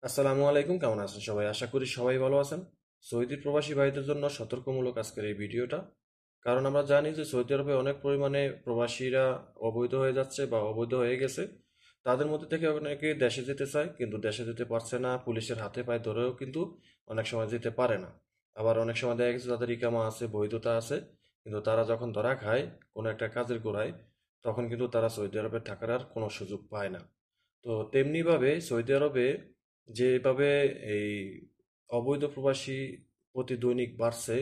আসসালামু আলাইকুম, কেমন আছেন সবাই? আশা করি সবাই ভালো আছেন। সৌদি প্রবাসী ভাইদের জন্য সতর্কমূলক আজকের এই ভিডিওটা। কারণ আমরা জানি যে সৌদি আরবে অনেক পরিমাণে প্রবাসীরা অবৈধ হয়ে যাচ্ছে বা অবৈধ হয়ে গেছে। তাদের মধ্যে থেকে অনেকে দেশে যেতে চায় কিন্তু দেশে যেতে পারছে না, পুলিশের হাতে পায়ে ধরেও কিন্তু অনেক সময় যেতে পারে না। আবার অনেক সময় দেখা গেছে তাদের ইকামা আছে, বৈধতা আছে, কিন্তু তারা যখন ধরা খায় কোনো একটা কাজের গোড়ায়, তখন কিন্তু তারা সৌদি আরবে থাকার আর কোনো সুযোগ পায় না। তো তেমনিভাবে সৌদি আরবে যেভাবে এই অবৈধ প্রবাসী প্রতি দৈনিক বাড়ছে,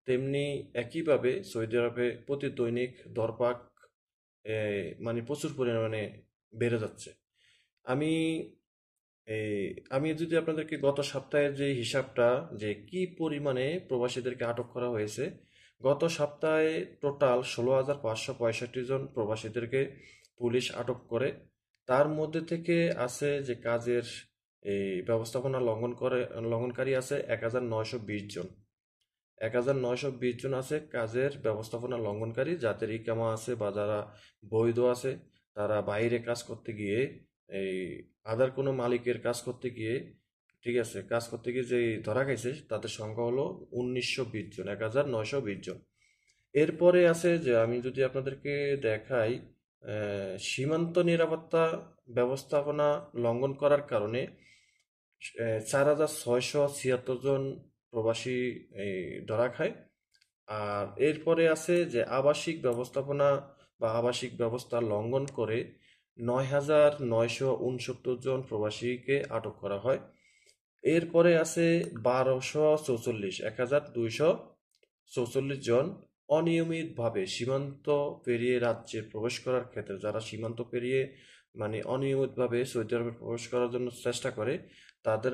তেমনি একইভাবে সৌদি আরবে প্রতি দৈনিক দরপাক মানে প্রচুর পরিমাণে বেড়ে যাচ্ছে। আমি এই আমি যদি আপনাদেরকে গত সপ্তাহের যে হিসাবটা, যে কি পরিমাণে প্রবাসীদেরকে আটক করা হয়েছে, গত সপ্তাহে টোটাল 16,565 জন প্রবাসীদেরকে পুলিশ আটক করে। তার মধ্যে থেকে আছে যে কাজের এই ব্যবস্থাপনা লঙ্ঘনকারী আছে 1,920 জন। 1,920 জন আছে কাজের ব্যবস্থাপনা লঙ্ঘনকারী, যাদের ইকামা আছে বা যারা বৈধ আছে, তারা বাইরে কাজ করতে গিয়ে এই আদার কোনো মালিকের কাজ করতে গিয়ে, ঠিক আছে, কাজ করতে গিয়ে যে ধরা খাইছে তাদের সংখ্যা হলো 1,920 জন, 1,920 জন। এরপরে আছে যে আমি যদি আপনাদেরকে দেখাই, সীমান্ত নিরাপত্তা ব্যবস্থাপনা লঙ্ঘন করার কারণে 4,676 জন প্রবাসী এই ধরা খায়। আর এরপরে আছে যে আবাসিক ব্যবস্থাপনা বা আবাসিক ব্যবস্থা লঙ্ঘন করে 9,969 জন প্রবাসীকে আটক করা হয়। এরপরে আছে 1,244 জন অনিয়মিতভাবে সীমান্ত পেরিয়ে রাজ্যে প্রবেশ করার ক্ষেত্রে, যারা সীমান্ত পেরিয়ে মানে অনিয়মিতভাবে সৌদি আরবে প্রবেশ করার জন্য চেষ্টা করে, তাদের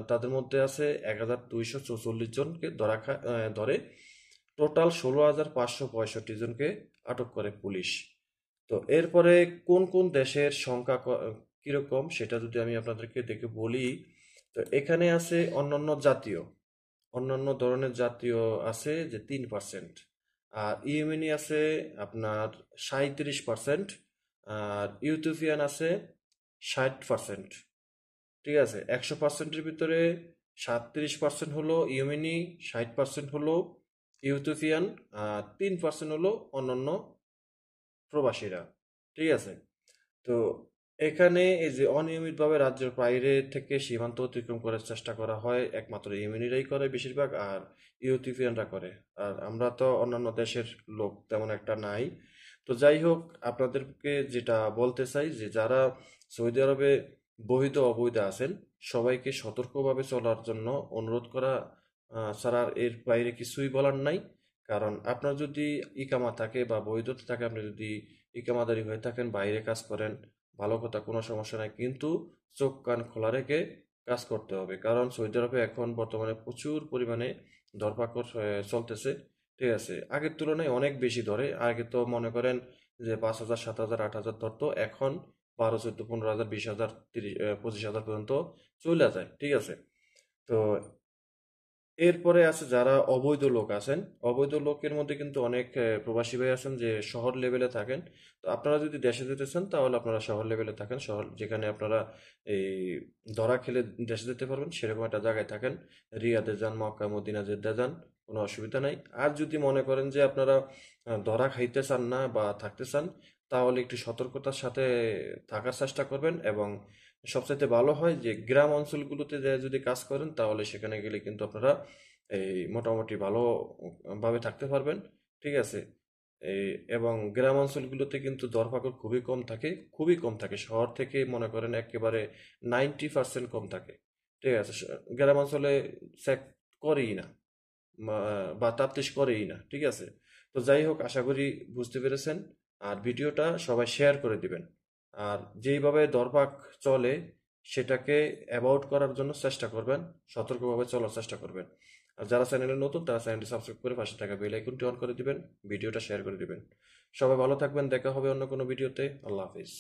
তাদের মধ্যে আছে 1,244 জনকে ধরে টোটাল 16,565 জনকে আটক করে পুলিশ। তো এরপরে কোন কোন দেশের সংখ্যা কিরকম সেটা যদি আমি আপনাদেরকে দেখে বলি, তো এখানে আছে অন্যান্য ধরনের জাতীয় আছে যে 3%। আর ইয়েমেনি আছে আপনার 37%। আর ইউথিওপিয়ান আছে 60%। ঠিক আছে, 100%-এর ভিতরে 37% হলো ইয়েমেনি, 60% হলো ইউথিওপিয়ান, আর 3% হলো অন্যান্য প্রবাসীরা। ঠিক আছে। তো এখানে এই যে অনিয়মিতভাবে রাজ্যের বাইরে থেকে সীমান্ত অতিক্রম করার চেষ্টা করা হয়, একমাত্র ইয়েমেনিরাই করে বেশিরভাগ, আর ইথিওপিয়ানরা করে। আর আমরা তো অন্যান্য দেশের লোক তেমন একটা নাই। তো যাই হোক, আপনাদেরকে যেটা বলতে চাই যে যারা সৌদি আরবে বৈধ অবৈধ আছেন, সবাইকে সতর্কভাবে চলার জন্য অনুরোধ করা ছাড়া আর এর বাইরে কিছুই বলার নাই। কারণ আপনার যদি ইকামা থাকে বা বৈধতা থাকে, আপনি যদি ইকামাদারি হয়ে থাকেন, বাইরে কাজ করেন, ভালো কথা, কোনো সমস্যা নাই, কিন্তু চোখ কান খোলা রেখে কাজ করতে হবে। কারণ সৌদি আরবে এখন বর্তমানে প্রচুর পরিমাণে ধরপাকড় চলতেছে। ঠিক আছে, আগের তুলনায় অনেক বেশি ধরে। আগে তো মনে করেন যে 5,000, 7,000, 8,000 ধরতো, এখন 12, 14, 15,000, 20,000, 30, 25,000 পর্যন্ত চলে যায়। ঠিক আছে। তো এরপরে আছে যারা অবৈধ লোক আছেন। অবৈধ লোকের মধ্যে কিন্তু অনেক প্রবাসী ভাই আছেন যে শহর লেভেলে থাকেন। তো আপনারা যদি দেশে যেতে চান তাহলে আপনারা শহর লেভেলে থাকেন, শহর যেখানে আপনারা এই ধরা খেলে দেশে যেতে পারবেন সেরকম একটা জায়গায় থাকেন। রিয়াদে যান, মক্কা, মদিনা, জেদ্দা যান, কোনো অসুবিধা নাই। আর যদি মনে করেন যে আপনারা ধরা খাইতে চান না বা থাকতে চান, তাহলে একটু সতর্কতার সাথে থাকার চেষ্টা করবেন। এবং সবচাইতে ভালো হয় যে গ্রাম অঞ্চলগুলোতে যদি কাজ করেন, তাহলে সেখানে গেলে কিন্তু আপনারা এই মোটামুটি ভালো ভাবে থাকতে পারবেন। ঠিক আছে। এই এবং গ্রাম অঞ্চলগুলোতে কিন্তু দরপাকড় খুবই কম থাকে, খুবই কম থাকে। শহর থেকে মনে করেন একেবারে 90% কম থাকে। ঠিক আছে। গ্রাম অঞ্চলে চেক করেই না, বা তাপ্তিশ করেই না। ঠিক আছে। তো যাই হোক, আশা করি বুঝতে পেরেছেন। আর ভিডিওটা সবাই শেয়ার করে দিবেন। আর যেইভাবে দরপাক চলে সেটাকে অ্যাভয়েড করার জন্য চেষ্টা করবেন, সতর্কভাবে চলার চেষ্টা করবেন। আর যারা চ্যানেলে নতুন তারা চ্যানেলটি সাবস্ক্রাইব করে পাশে থাকা বেল আইকনটি অন করে দিবেন, ভিডিওটা শেয়ার করে দিবেন। সবাই ভালো থাকবেন, দেখা হবে অন্য কোনো ভিডিওতে। আল্লাহ হাফিজ।